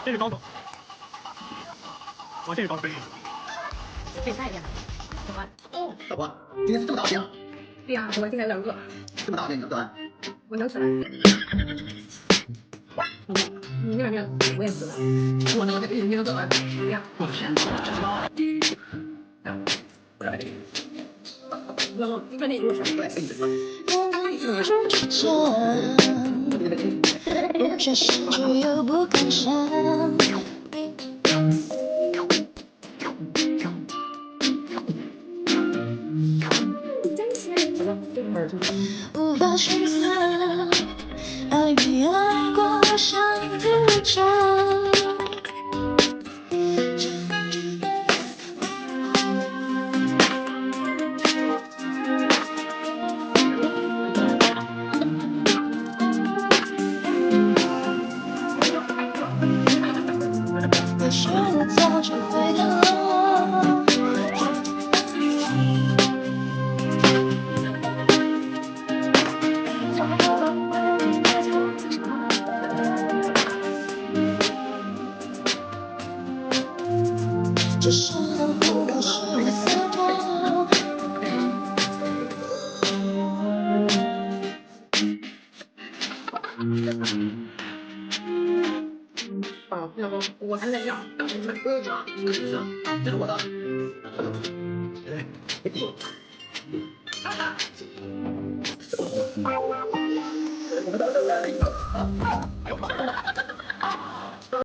这是高手，这是高手。可以快一点，走吧。哦，老婆，今天是这么早起？对呀，我今天有点饿。这么早起你能做完？我能起来。你那边我也饿了。我能你能做完？对呀。你看那多少？不觉失去又不敢想，无法选择，爱比爱过像日常。我说的早就会到了。只是不过是个思考。要不我还在这儿等你们哥哥。这是我的。